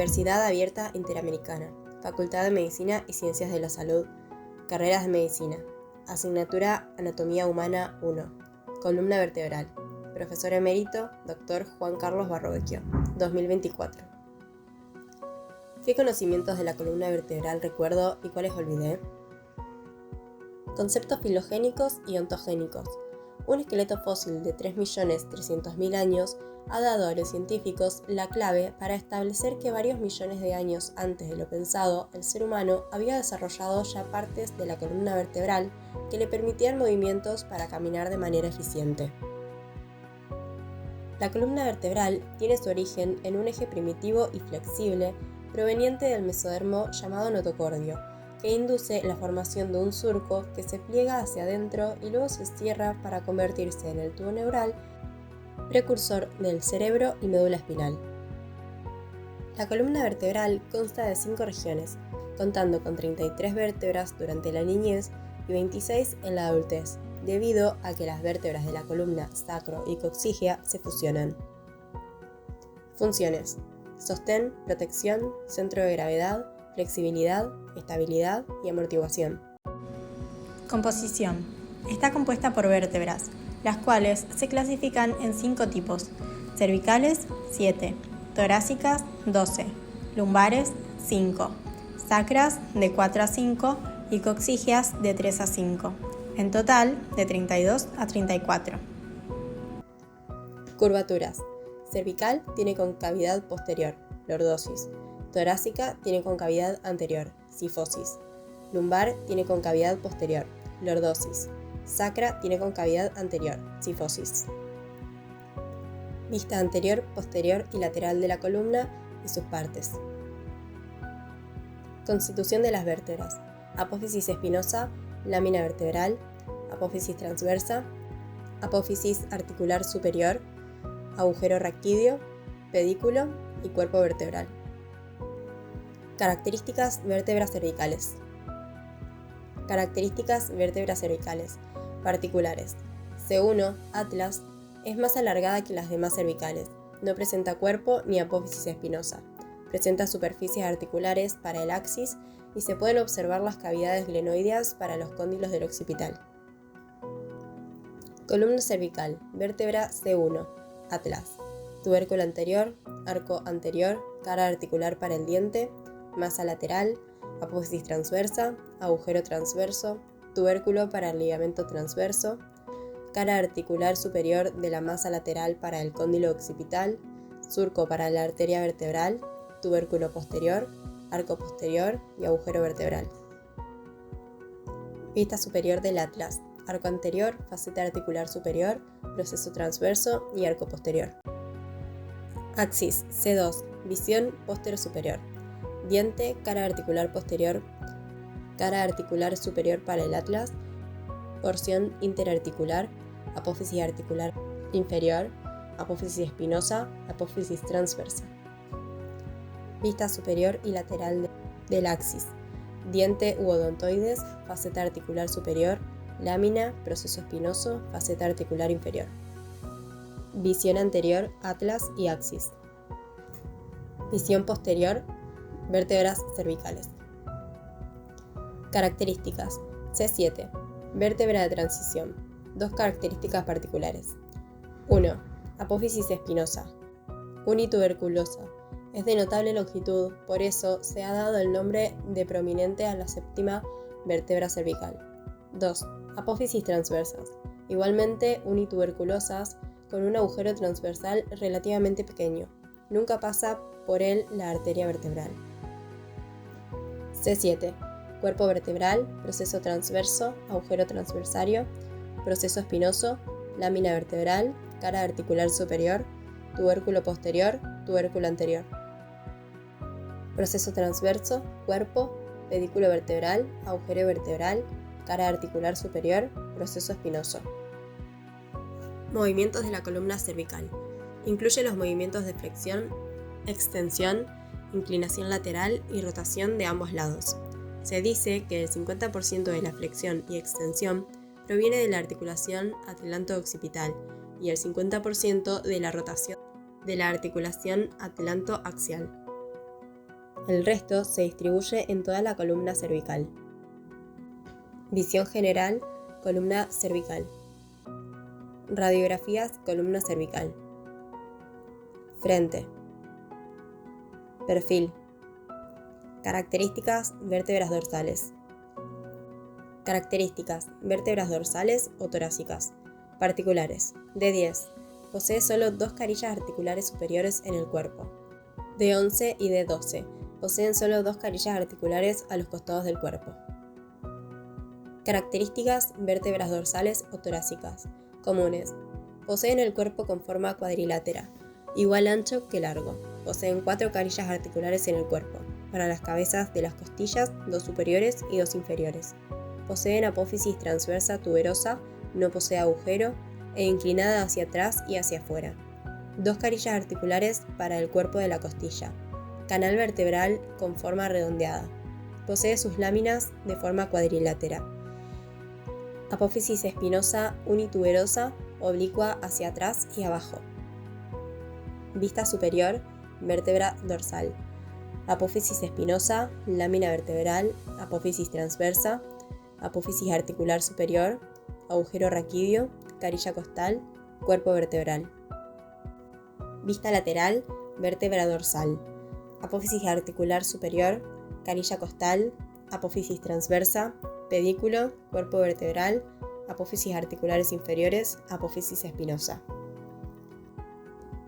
Universidad Abierta Interamericana, Facultad de Medicina y Ciencias de la Salud, Carreras de Medicina, Asignatura Anatomía Humana 1, Columna Vertebral, Profesor Emérito, Dr. Juan Carlos Barrovecchio, 2024. ¿Qué conocimientos de la columna vertebral recuerdo y cuáles olvidé? Conceptos filogénicos y ontogénicos. Un esqueleto fósil de 3.300.000 años ha dado a los científicos la clave para establecer que varios millones de años antes de lo pensado, el ser humano había desarrollado ya partes de la columna vertebral que le permitían movimientos para caminar de manera eficiente. La columna vertebral tiene su origen en un eje primitivo y flexible proveniente del mesodermo llamado notocordio, que induce la formación de un surco que se pliega hacia adentro y luego se cierra para convertirse en el tubo neural, precursor del cerebro y médula espinal. La columna vertebral consta de 5 regiones, contando con 33 vértebras durante la niñez y 26 en la adultez, debido a que las vértebras de la columna sacro y coxígea se fusionan. Funciones: sostén, protección, centro de gravedad, flexibilidad, estabilidad y amortiguación. Composición. Está compuesta por vértebras, las cuales se clasifican en 5 tipos: cervicales, 7, torácicas, 12, lumbares, 5, sacras, de 4 a 5 y coxígeas, de 3 a 5, en total de 32 a 34. Curvaturas. Cervical tiene concavidad posterior, lordosis. Torácica tiene concavidad anterior, sifosis. Lumbar tiene concavidad posterior, lordosis. Sacra tiene concavidad anterior, sifosis. Vista anterior, posterior y lateral de la columna y sus partes. Constitución de las vértebras: apófisis espinosa, lámina vertebral, apófisis transversa, apófisis articular superior, agujero raquídeo, pedículo y cuerpo vertebral. Características vértebras cervicales. Características vértebras cervicales particulares. C1, Atlas, es más alargada que las demás cervicales. No presenta cuerpo ni apófisis espinosa. Presenta superficies articulares para el axis y se pueden observar las cavidades glenoideas para los cóndilos del occipital. Columna cervical, vértebra C1, Atlas. Tubérculo anterior, arco anterior, cara articular para el diente, masa lateral, apófisis transversa, agujero transverso, tubérculo para el ligamento transverso, cara articular superior de la masa lateral para el cóndilo occipital, surco para la arteria vertebral, tubérculo posterior, arco posterior y agujero vertebral. Vista superior del atlas, arco anterior, faceta articular superior, proceso transverso y arco posterior. Axis C2, visión posterior-superior. Diente, cara articular posterior, cara articular superior para el atlas, porción interarticular, apófisis articular inferior, apófisis espinosa, apófisis transversa. Vista superior y lateral del axis. Diente u odontoides, faceta articular superior, lámina, proceso espinoso, faceta articular inferior. Visión anterior, atlas y axis. Visión posterior, vértebras cervicales. Características. C7. Vértebra de transición. 2 características particulares. 1. Apófisis espinosa. Unituberculosa. Es de notable longitud, por eso se ha dado el nombre de prominente a la séptima vértebra cervical. 2. Apófisis transversas. Igualmente unituberculosas, con un agujero transversal relativamente pequeño. Nunca pasa por él la arteria vertebral. C7. Cuerpo vertebral, proceso transverso, agujero transversario, proceso espinoso, lámina vertebral, cara articular superior, tubérculo posterior, tubérculo anterior. Proceso transverso, cuerpo, pedículo vertebral, agujero vertebral, cara articular superior, proceso espinoso. Movimientos de la columna cervical. Incluye los movimientos de flexión, extensión, inclinación lateral y rotación de ambos lados. Se dice que el 50% de la flexión y extensión proviene de la articulación atlanto-occipital y el 50% de la rotación de la articulación atlanto-axial. El resto se distribuye en toda la columna cervical. Visión general, columna cervical. Radiografías, columna cervical. Frente. Perfil. Características, vértebras dorsales. Características, vértebras dorsales o torácicas. Particulares. D10. Posee solo 2 carillas articulares superiores en el cuerpo. D11 y D12. Poseen solo 2 carillas articulares a los costados del cuerpo. Características, vértebras dorsales o torácicas. Comunes. Poseen el cuerpo con forma cuadrilátera, igual ancho que largo. Poseen 4 carillas articulares en el cuerpo. Para las cabezas de las costillas, 2 superiores y 2 inferiores. Poseen apófisis transversa tuberosa, no posee agujero, e inclinada hacia atrás y hacia afuera. 2 carillas articulares para el cuerpo de la costilla. Canal vertebral con forma redondeada. Posee sus láminas de forma cuadrilátera. Apófisis espinosa unituberosa, oblicua hacia atrás y abajo. Vista superior, vértebra dorsal. Apófisis espinosa, lámina vertebral, apófisis transversa, apófisis articular superior, agujero raquídeo, carilla costal, cuerpo vertebral. Vista lateral, vértebra dorsal. Apófisis articular superior, carilla costal, apófisis transversa, pedículo, cuerpo vertebral, apófisis articulares inferiores, apófisis espinosa.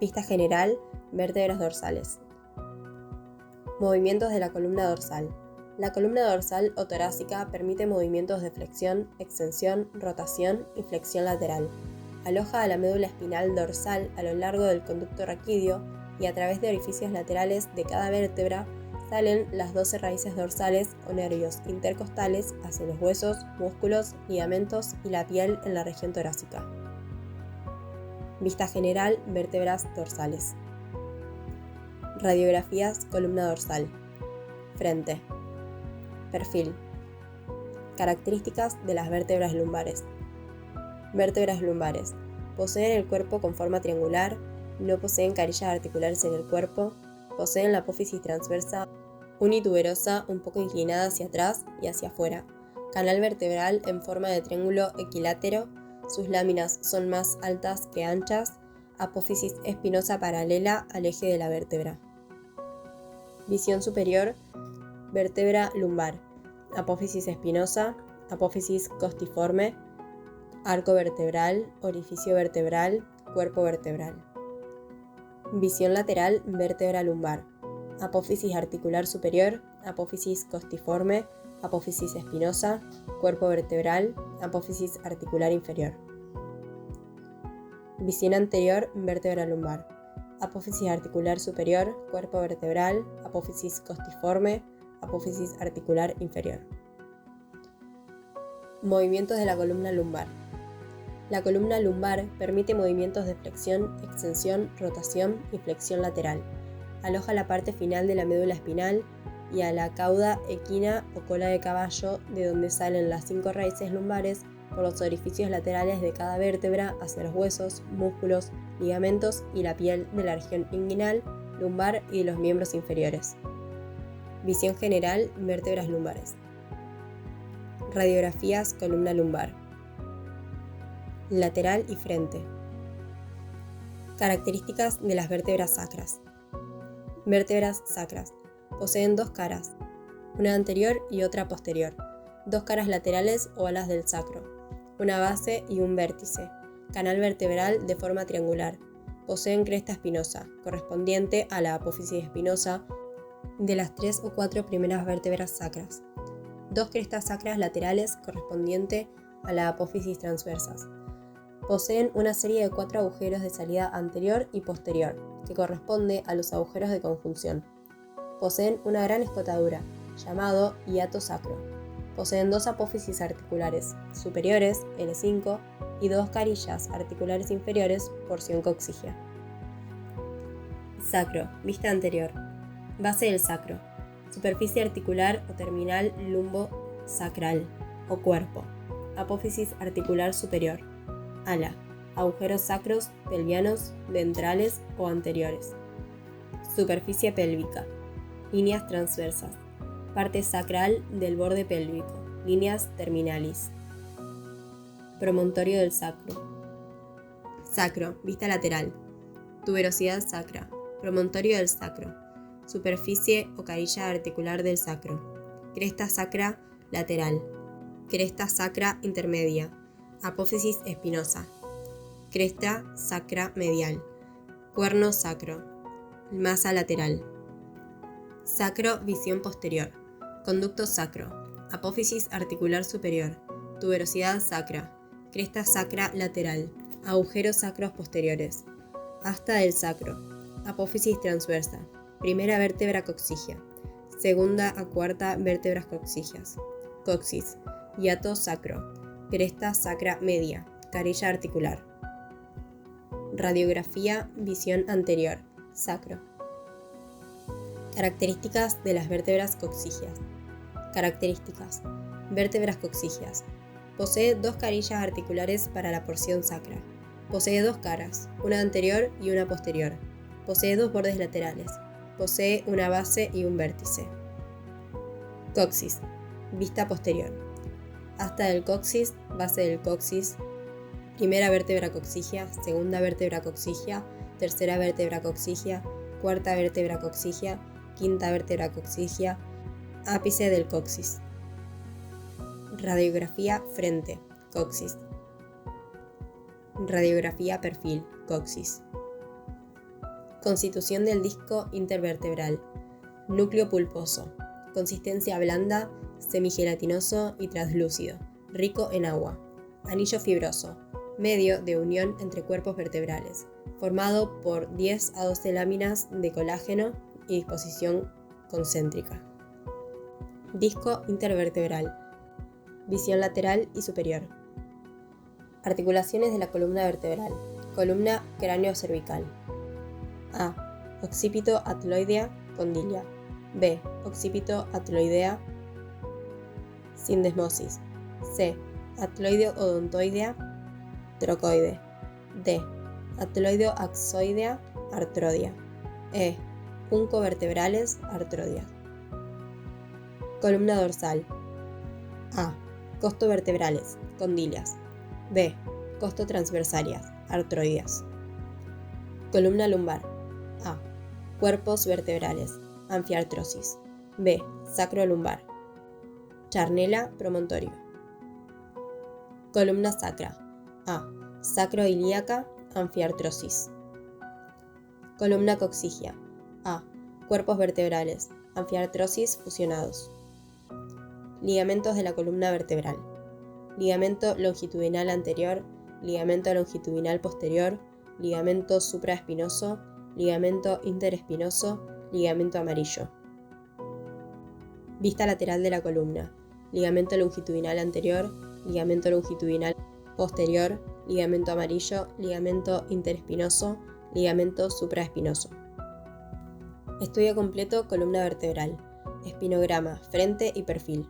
Vista general, vértebras dorsales. Movimientos de la columna dorsal. La columna dorsal o torácica permite movimientos de flexión, extensión, rotación y flexión lateral. Aloja a la médula espinal dorsal a lo largo del conducto raquídeo y a través de orificios laterales de cada vértebra salen las 12 raíces dorsales o nervios intercostales hacia los huesos, músculos, ligamentos y la piel en la región torácica. Vista general, vértebras dorsales. Radiografías, columna dorsal. Frente. Perfil. Características de las vértebras lumbares. Vértebras lumbares. Poseen el cuerpo con forma triangular, no poseen carillas articulares en el cuerpo, poseen la apófisis transversa unituberosa un poco inclinada hacia atrás y hacia afuera, canal vertebral en forma de triángulo equilátero, sus láminas son más altas que anchas, apófisis espinosa paralela al eje de la vértebra. Visión superior, vértebra lumbar, apófisis espinosa, apófisis costiforme, arco vertebral, orificio vertebral, cuerpo vertebral. Visión lateral, vértebra lumbar, apófisis articular superior, apófisis costiforme, apófisis espinosa, cuerpo vertebral, apófisis articular inferior. Visión anterior, vértebra lumbar, apófisis articular superior, cuerpo vertebral, apófisis costiforme, apófisis articular inferior. Movimientos de la columna lumbar. La columna lumbar permite movimientos de flexión, extensión, rotación y flexión lateral. Aloja la parte final de la médula espinal y a la cauda equina o cola de caballo, de donde salen las 5 raíces lumbares por los orificios laterales de cada vértebra hacia los huesos, músculos, ligamentos y la piel de la región inguinal, lumbar y de los miembros inferiores. Visión general, vértebras lumbares. Radiografías, columna lumbar. Lateral y frente. Características de las vértebras sacras. Vértebras sacras. Poseen 2 caras, una anterior y otra posterior, 2 caras laterales o alas del sacro, una base y un vértice, canal vertebral de forma triangular. Poseen cresta espinosa, correspondiente a la apófisis espinosa de las 3 o 4 primeras vértebras sacras. 2 crestas sacras laterales correspondiente a la apófisis transversas. Poseen una serie de 4 agujeros de salida anterior y posterior, que corresponde a los agujeros de conjunción. Poseen una gran escotadura, llamado hiato sacro. Poseen 2 apófisis articulares superiores, L5, y 2 carillas articulares inferiores, porción coxígea. Sacro, vista anterior. Base del sacro. Superficie articular o terminal lumbo-sacral, o cuerpo. Apófisis articular superior. Ala. Agujeros sacros, pelvianos, ventrales o anteriores. Superficie pélvica. Líneas transversas. Parte sacral del borde pélvico. Líneas terminalis. Promontorio del sacro. Sacro, vista lateral. Tuberosidad sacra. Promontorio del sacro. Superficie o carilla articular del sacro. Cresta sacra lateral. Cresta sacra intermedia. Apófisis espinosa. Cresta sacra medial. Cuerno sacro. Masa lateral. Sacro visión posterior. Conducto sacro. Apófisis articular superior. Tuberosidad sacra. Cresta sacra lateral. Agujeros sacros posteriores. Asta del sacro. Apófisis transversa. Primera vértebra coxígea. Segunda a cuarta vértebras coxígeas. Coxis. Hiato sacro. Cresta sacra media. Carilla articular. Radiografía, visión anterior. Sacro. Características de las vértebras coxígeas. Características. Vértebras coxígeas. Posee dos carillas articulares para la porción sacra. Posee dos caras, una anterior y una posterior. Posee dos bordes laterales. Posee una base y un vértice. Coxis. Vista posterior. Asta del coxis, base del coxis, primera vértebra coxígea, segunda vértebra coxígea, tercera vértebra coxígea, cuarta vértebra coxígea, quinta vértebra coxígea, ápice del coxis. Radiografía frente, coxis. Radiografía perfil, coxis. Constitución del disco intervertebral. Núcleo pulposo. Consistencia blanda, semigelatinoso y translúcido, rico en agua. Anillo fibroso, medio de unión entre cuerpos vertebrales, formado por 10 a 12 láminas de colágeno y disposición concéntrica. Disco intervertebral. Visión lateral y superior. Articulaciones de la columna vertebral. Columna cráneo-cervical. A. Occipito atloidea, condilla. B. Occipito atloidea, sindesmosis. C. Atloideo-odontoidea, trocoide. D. Atloideo-axoidea, artrodia. E. Puncovertebrales, artrodia. Columna dorsal. A. Costovertebrales, condilias. B. Costotransversarias, artroides. Columna lumbar. A. Cuerpos vertebrales, anfiartrosis. B. Sacrolumbar. Charnela, promontorio. Columna sacra. A. Sacroilíaca, anfiartrosis. Columna coxígea. A. Cuerpos vertebrales, anfiartrosis fusionados. Ligamentos de la columna vertebral. Ligamento longitudinal anterior, ligamento longitudinal posterior, ligamento supraespinoso, ligamento interespinoso, ligamento amarillo. Vista lateral de la columna. Ligamento longitudinal anterior, ligamento longitudinal posterior, ligamento amarillo, ligamento interespinoso, ligamento supraespinoso. Estudio completo columna vertebral. Espinograma, frente y perfil.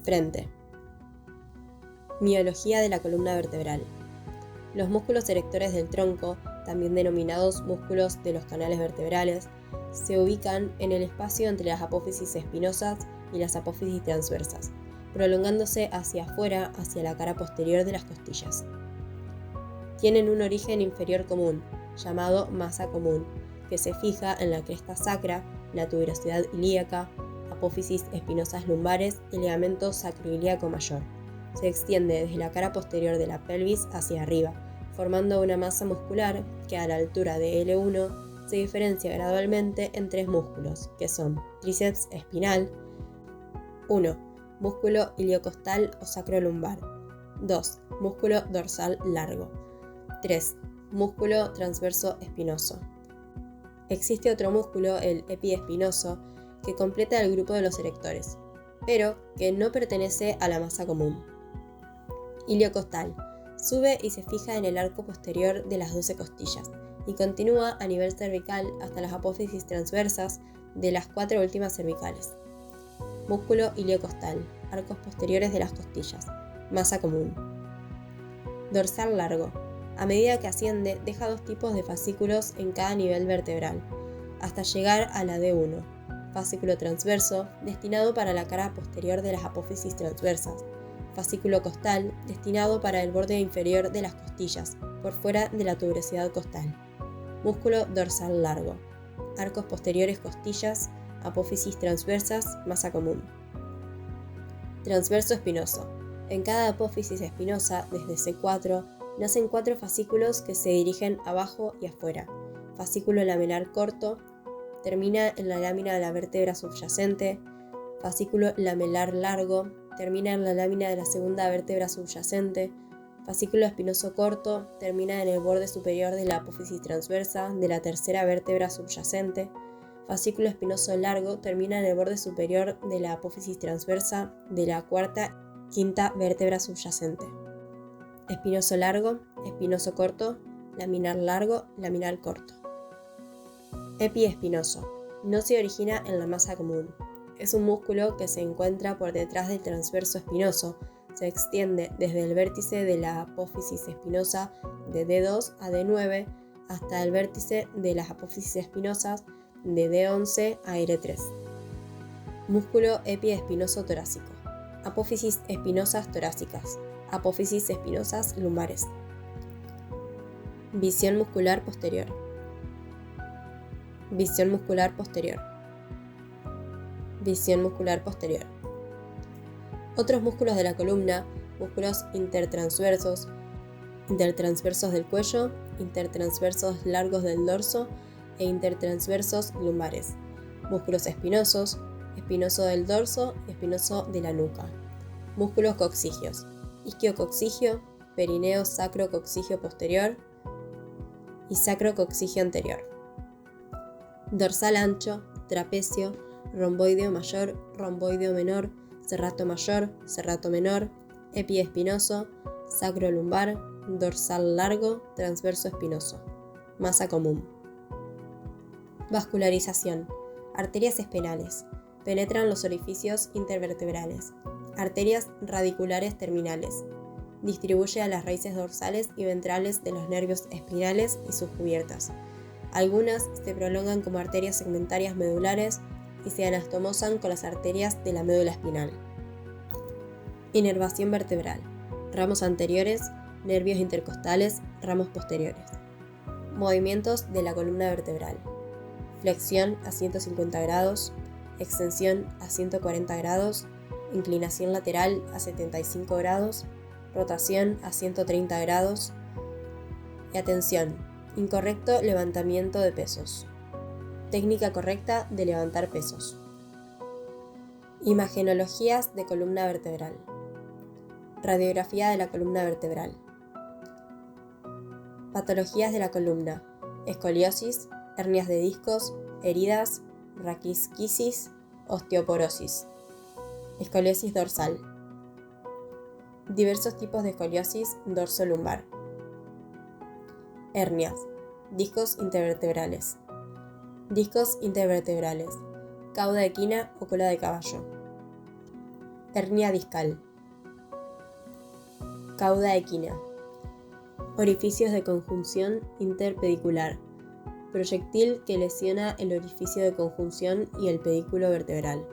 Frente. Miología de la columna vertebral. Los músculos erectores del tronco, también denominados músculos de los canales vertebrales, se ubican en el espacio entre las apófisis espinosas y las apófisis transversas, prolongándose hacia afuera, hacia la cara posterior de las costillas. Tienen un origen inferior común, llamado masa común, que se fija en la cresta sacra, la tuberosidad ilíaca, apófisis espinosas lumbares y ligamento sacroilíaco mayor. Se extiende desde la cara posterior de la pelvis hacia arriba, formando una masa muscular que a la altura de L1 se diferencia gradualmente en tres músculos, que son tríceps espinal, 1. Músculo iliocostal o sacrolumbar, 2. Músculo dorsal largo, 3. Músculo transverso espinoso. Existe otro músculo, el epiespinoso, que completa el grupo de los erectores, pero que no pertenece a la masa común. Iliocostal. Sube y se fija en el arco posterior de las 12 costillas y continúa a nivel cervical hasta las apófisis transversas de las 4 últimas cervicales. Músculo iliocostal. Arcos posteriores de las costillas. Masa común. Dorsal largo. A medida que asciende, deja 2 tipos de fascículos en cada nivel vertebral, hasta llegar a la D1, fascículo transverso, destinado para la cara posterior de las apófisis transversas, fascículo costal, destinado para el borde inferior de las costillas, por fuera de la tuberosidad costal, músculo dorsal largo, arcos posteriores costillas, apófisis transversas, masa común. Transverso espinoso. En cada apófisis espinosa, desde C4, nacen 4 fascículos que se dirigen abajo y afuera. Fascículo lamelar corto, termina en la lámina de la vértebra subyacente. Fascículo lamelar largo, termina en la lámina de la segunda vértebra subyacente. Fascículo espinoso corto, termina en el borde superior de la apófisis transversa de la tercera vértebra subyacente. Fascículo espinoso largo, termina en el borde superior de la apófisis transversa de la cuarta quinta vértebra subyacente. Espinoso largo, espinoso corto, laminar largo, laminar corto. Epiespinoso. No se origina en la masa común. Es un músculo que se encuentra por detrás del transverso espinoso. Se extiende desde el vértice de la apófisis espinosa de D2 a D9 hasta el vértice de las apófisis espinosas de D11 a R3. Músculo epiespinoso torácico. Apófisis espinosas torácicas. Apófisis espinosas lumbares. Visión muscular posterior. Visión muscular posterior. Visión muscular posterior. Otros músculos de la columna, músculos intertransversos del cuello, intertransversos largos del dorso e intertransversos lumbares. Músculos espinosos, espinoso del dorso y espinoso de la nuca. Músculos coxígeos, isquiocoxigio, perineo sacrocoxigio posterior y sacrocoxigio anterior. Dorsal ancho, trapecio, romboideo mayor, romboideo menor, serrato mayor, serrato menor, epiespinoso, sacrolumbar, dorsal largo, transverso espinoso. Masa común. Vascularización. Arterias espenales. Penetran los orificios intervertebrales. Arterias radiculares terminales. Distribuye a las raíces dorsales y ventrales de los nervios espinales y sus cubiertas. Algunas se prolongan como arterias segmentarias medulares y se anastomosan con las arterias de la médula espinal. Inervación vertebral. Ramos anteriores, nervios intercostales, ramos posteriores. Movimientos de la columna vertebral. Flexión a 150 grados, extensión a 140 grados, inclinación lateral a 75 grados, rotación a 130 grados y atención, incorrecto levantamiento de pesos. Técnica correcta de levantar pesos. Imagenologías de columna vertebral. Radiografía de la columna vertebral. Patologías de la columna. Escoliosis, hernias de discos, heridas, raquisquisis, osteoporosis. Escoliosis dorsal. Diversos tipos de escoliosis dorso-lumbar. Hernias. Discos intervertebrales. Discos intervertebrales. Cauda equina o cola de caballo. Hernia discal. Cauda equina. Orificios de conjunción interpedicular. Proyectil que lesiona el orificio de conjunción y el pedículo vertebral.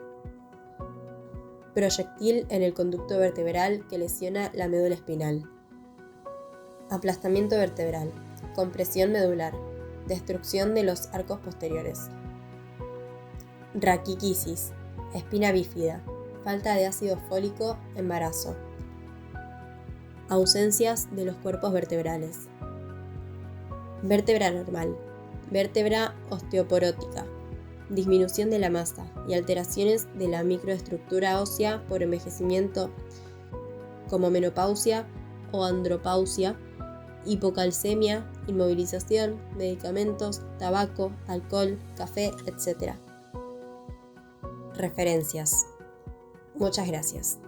Proyectil en el conducto vertebral que lesiona la médula espinal. Aplastamiento vertebral. Compresión medular. Destrucción de los arcos posteriores. Raquiquisis. Espina bífida. Falta de ácido fólico, embarazo. Ausencias de los cuerpos vertebrales. Vértebra normal. Vértebra osteoporótica. Disminución de la masa y alteraciones de la microestructura ósea por envejecimiento como menopausia o andropausia, hipocalcemia, inmovilización, medicamentos, tabaco, alcohol, café, etc. Referencias. Muchas gracias.